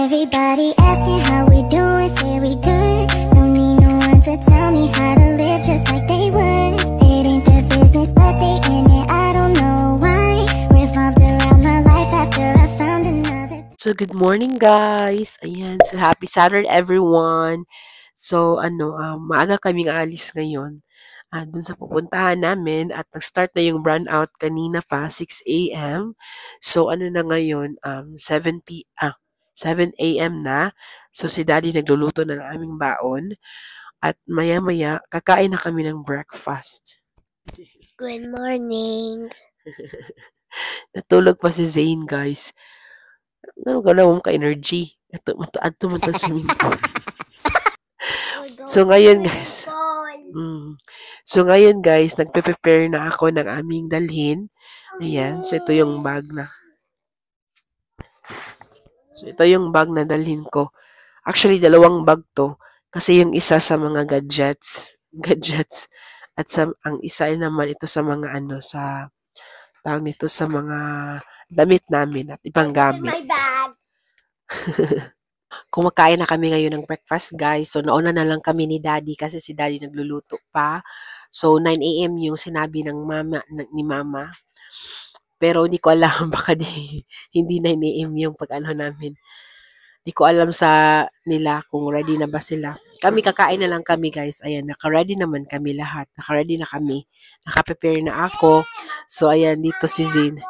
Everybody asking how we doing, say we good. Don't need no one to tell me how to live just like they would. It ain't their business, but they in it, I don't know why. Revolved around my life after I found another. So, good morning guys! Ayan, so happy Saturday everyone! So, maaga kaming alis ngayon dun sa pupuntahan namin at nag-start na yung run out kanina pa, 6 a.m. So, na ngayon, 7 a.m. na. So, si Daddy nagluluto na ng aming baon at maya-maya, kakain na kami ng breakfast. Good morning. Natulog pa si Zane, guys. Ano ka na ka-energy? Ito man swimming pool. So ngayon guys, nagpe-prepare na ako ng aming dalhin. Ayan, so ito yung bag na. So ito yung bag na dalhin ko. Actually, dalawang bag to kasi yung isa sa mga gadgets at ang isa naman ito sa mga sa tawag nito sa mga damit namin at ibang gamit. My bag. Kumakain na kami ngayon ng breakfast, guys. So, nauna na lang kami ni Daddy kasi si Daddy nagluluto pa. So, 9 a.m. yung sinabi ni Mama. Pero hindi ko alam, baka hindi 9 a.m. yung pag-ano namin. Hindi ko alam sa nila kung ready na ba sila. Kami, kakain na lang kami, guys. Ayan, naka-ready naman kami lahat. Naka-ready na kami. Naka-prepare na ako. So, ayan, dito si Zane.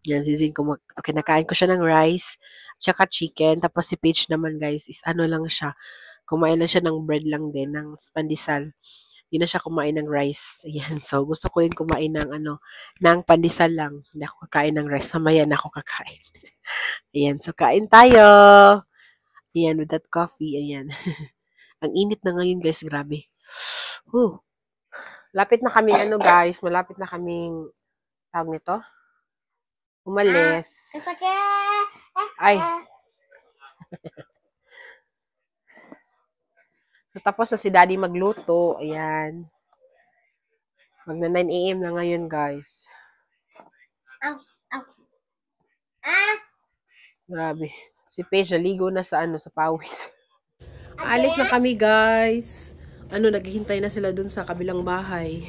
Yan, si Zane. Okay, nakain ko siya ng rice. Tsaka chicken. Tapos si Paige naman, guys, is lang siya. Kumain lang siya ng bread lang din, ng pandesal. Hindi na siya kumain ng rice. Ayan. So, gusto ko rin kumain ng ng pandesal lang. Hindi ako kakain ng rice. Mamaya na ako kakain. Ayan. So, kain tayo. Ayan, with that coffee. Ayan. Ang init na ngayon, guys. Grabe. Whew. Lapit na kami, guys. Malapit na kaming, tawag nito? Umalis. Ay. So, tapos na si Daddy magluto. Ayan. Magna 9 a.m. na ngayon, guys. Grabe. Si Paige, naligo na sa sa pawis. Alis na kami, guys. Naghihintay na sila dun sa kabilang bahay.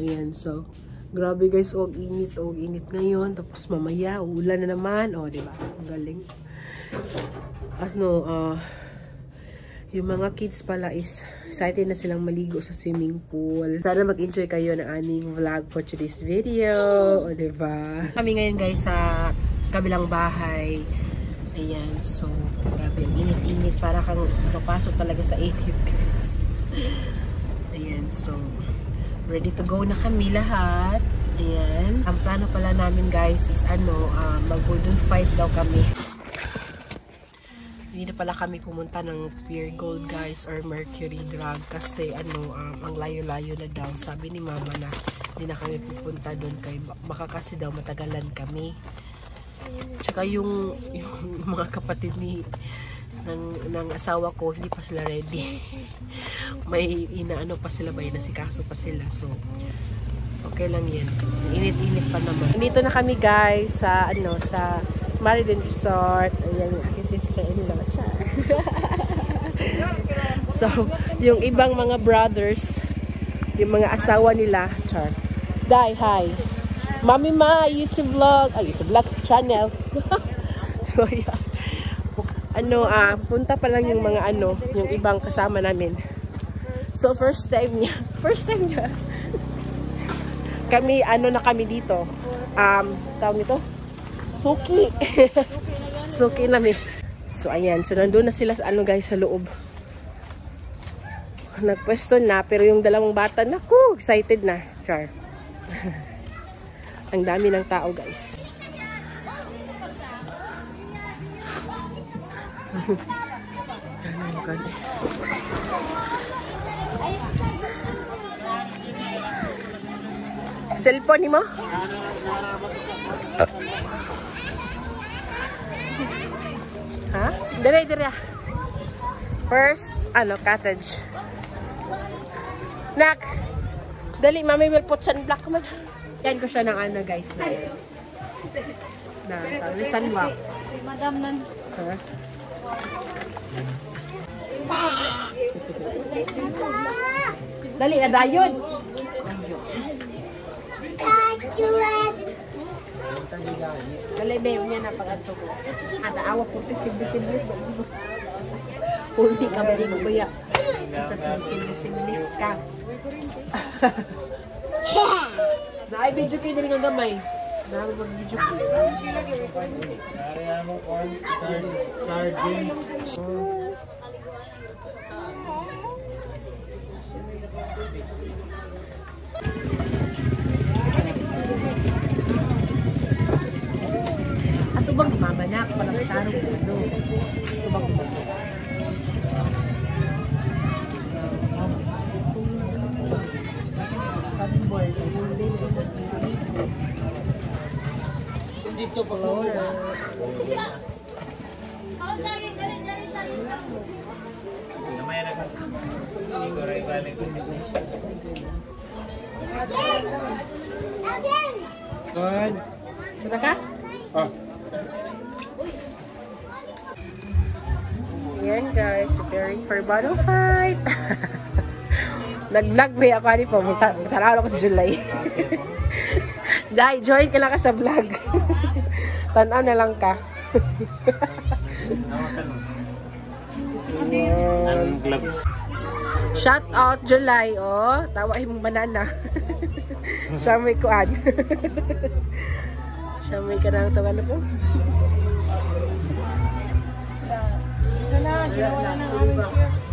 Ayan, so. Grabe guys, og init ngayon. Tapos mamaya, ulan na naman. O, diba? Ang galing. Yung mga kids pala is excited na silang maligo sa swimming pool. Sana mag-enjoy kayo ng aming vlog for today's video. O, diba? Kami ngayon guys sa kabilang bahay. Ayan, so, grabe. Init-init. Para kang papasok talaga sa init guys. Ayan, so, ready to go na kami lahat. Ayan. Ang plano pala namin guys is mag-Golden Fight daw kami. Hindi na pala kami pumunta ng Pure Gold guys or Mercury Drug kasi ang layo-layo na daw. Sabi ni Mama na hindi na kami pupunta doon kay baka kasi daw matagalan kami. Tsaka yung mga kapatid ng asawa ko, hindi pa sila ready. May pa sila, may nasikaso pa sila. So, okay lang yan. Init-init pa naman. Dito na kami guys sa sa Marilyn Resort. Ayan yung aking sister-in-law. So, yung ibang mga brothers, yung mga asawa nila, Dai, hi. Mami Ma, YouTube vlog. YouTube vlog channel. So, yeah. Punta pa lang yung mga yung ibang kasama namin. So, first time niya. Kami, na kami dito. Tawag nito? Suki. Suki namin. So, ayan. So, nandun na sila sa guys, sa loob. Nagpwesto na, pero yung dalawang bata, naku, excited na. Char. Ang dami ng tao, guys. Cellphone mo? Ha? Dire. First, cottage. Nak! Dali, Mami will put sunblock man. Yan ko siya ng guys. Na sunblock. Madam nan. Ha? Dali, adayon. Dali, Beo niya na pag-ato ko. Ada awak po, tiblis. Pulti ka ba rin magbuya? Basta tiblis ka. Na-video kayo na rin ang gamay. Namin mag-video kayo. Nariyan mo on sardines. Ato bang mamanak palang tarong ulo? Ato bang sunboard. Dito pa Flora. Namay na ka. Igor balik ko. Good. Diba ka? Oh. Yan guys, preparing for battle fight. Nag-vlog ba ako ani po? Magtanaw ako sa July. Dai, join ka lang ka sa vlog. Tanaw na lang ka. Anong gloves? Shout out July, oh. Tawa yung banana. Siya may kuan. Siya may karang tawa na po.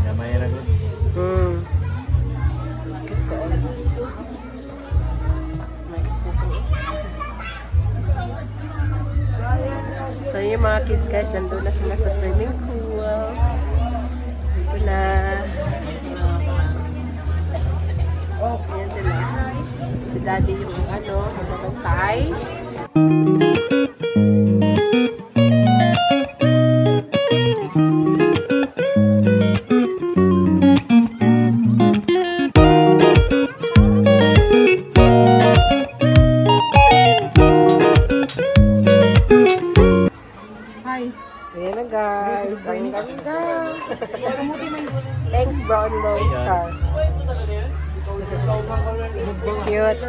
Namay na ko. So yung mga kids guys, nandun na sila sa swimming pool. Dito na. Oh, ayan sila. Si daddy yung magbabantay. Ayan na guys. Ang ganda. Thanks brown low char. Cute.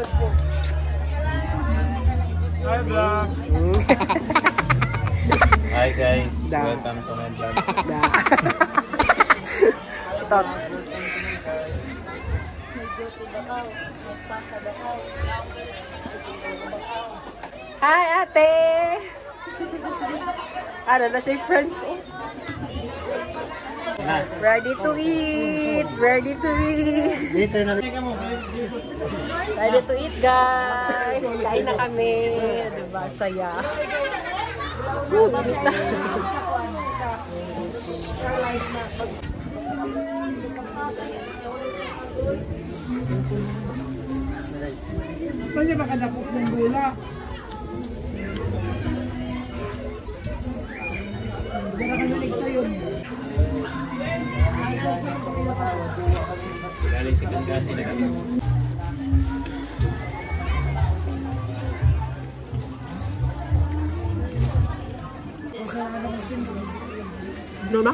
Hi vlog. Hi guys. Welcome to my vlog. Ito. Hi ate. Ano na siya friends? Ready to eat! Ready to eat! Later na. Ready to eat guys! Kain na kami! Diba? Saya! Init na! Kasi makadapok ng gula. Diyan ka naligto yun. Galing si Kangasi na kami. Ano ba?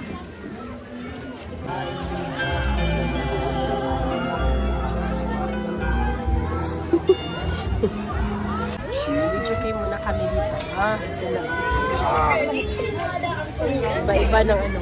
Video muna kami dito. Sila. Iba-iba ng ano.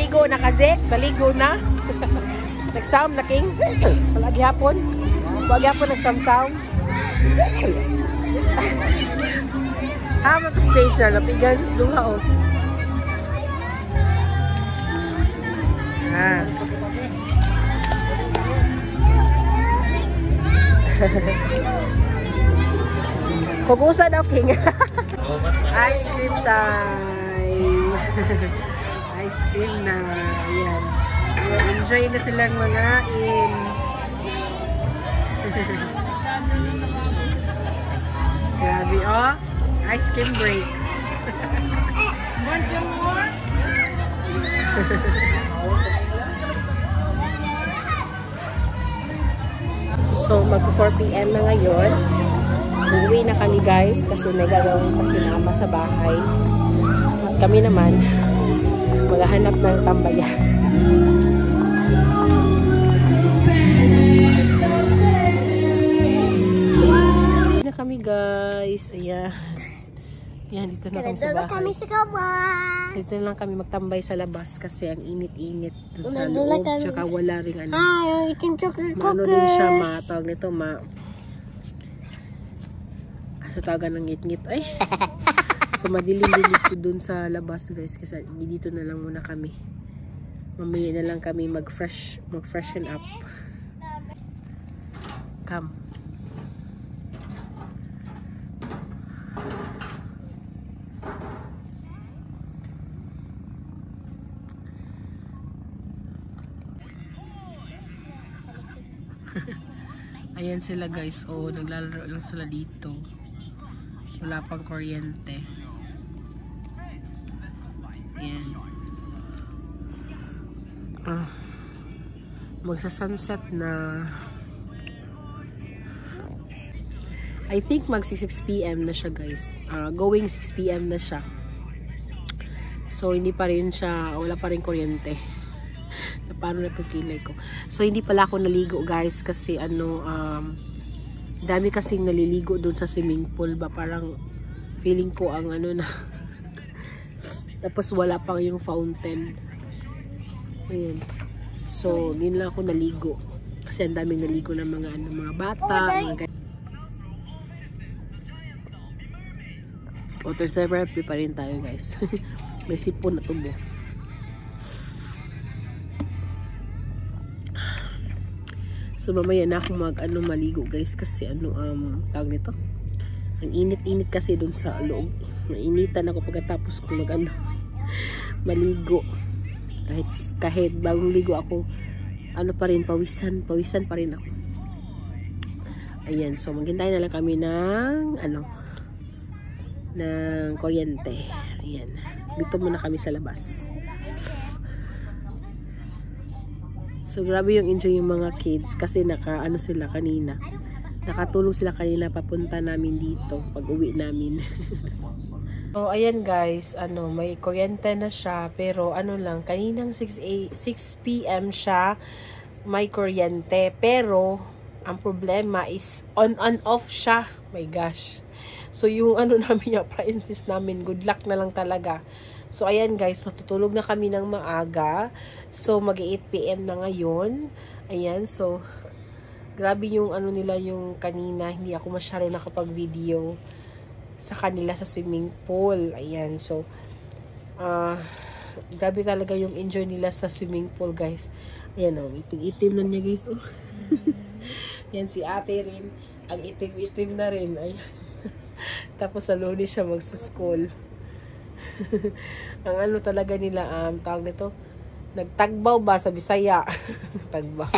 Naligo na kazik. Naligo na. Nag-sound na king. Palagi hapon. Palagi hapon nag-sound. Mag-stage na. Lapigan. Duha o. Kugusa daw king. Ice cream time. Ice cream na. Ayan. Enjoy na silang mangain. Grabe oh. Ice cream break. Want some more? So, mag-4 PM na ngayon. Uwi na kami guys kasi may gagawin pa si mama sa bahay. At kami naman, maghahanap ng tambayan. Uwi na kami guys. Ayan. Ayan, dito na kami sa bahay. Dito na lang kami magtambay sa labas kasi ang init-init dun sa loob. Tsaka wala ring ano. Maano din siya, matawag nito, sa tawagan ng ngit-ngit. Ay! So, madilim din dito dun sa labas guys kasi dito na lang muna kami. Mamaya na lang kami mag-freshen up. Come. Ayan sila guys, oh, naglalaro lang sila dito. Wala pang kuryente. Ayan. Magsa-sunset na. I think mag 6 PM na siya guys. Going 6 PM na siya. So hindi pa rin siya, wala pa rin kuryente. Paano na itong kilay ko. So, hindi pala ako naligo guys kasi dami kasing naliligo doon sa swimming pool ba. Parang feeling ko ang ano na tapos wala pang yung fountain. Ayan. So, din lang ako naligo. Kasi ang daming naligo ng mga bata. Water therapy pa rin tayo guys. May sipon na tubo. So mamaya na ako maligo guys kasi tawag nito. Ang init-init kasi dun sa loob. Nainitan ako pagkatapos ko maligo. Kahit bagong ligo ako, pa rin, pawisan pa rin ako. Ayan, so maghintay na lang kami ng ng kuryente. Ayan. Dito muna kami sa labas. So, grabe yung enjoy yung mga kids kasi sila kanina. Nakatulog sila kanina papunta namin dito pag uwi namin. So, ayan guys, may kuryente na siya pero lang, kaninang 6 PM siya may kuryente pero ang problema is on and off siya. My gosh. So, yung namin, yung appliances namin, good luck na lang talaga. So, ayan guys, matutulog na kami ng maaga. So, mag-8 PM na ngayon. Ayan, so, grabe yung nila yung kanina. Hindi ako masyado nakapag-video sa kanila sa swimming pool. Ayan, so, grabe talaga yung enjoy nila sa swimming pool, guys. Ayan, oh, itim-itim na niya, guys. Oh. Yan, si ate rin. Ang itim-itim na rin. Ayan. Tapos, sa Lunes siya magsa-school. Ang talaga nila, tawag nito, nagtagbaw ba sa Bisaya? Tagbaw.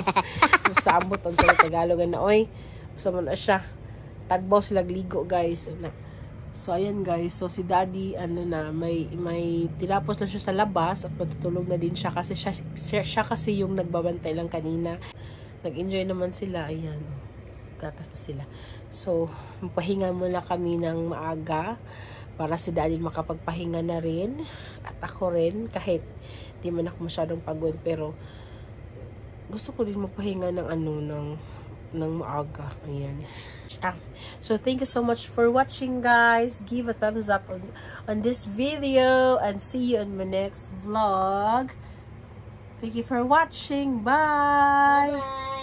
Sa ambot, sa Tagalog na, oy, basta mo na siya. Tagbaw sila ligo, guys. So, ayan guys. So, si daddy, may tinapos na siya sa labas at matutulog na din siya kasi siya kasi yung nagbabantay lang kanina. Nag-enjoy naman sila. Ayan. Gatas na sila. So, pahinga muna kami ng maaga para si daddy makapagpahinga na rin at ako rin kahit di man ako masyadong pagod pero gusto ko din magpahinga ng ng maaga. Ayan. So thank you so much for watching guys. Give a thumbs up on this video and see you in my next vlog. Thank you for watching. Bye! Bye.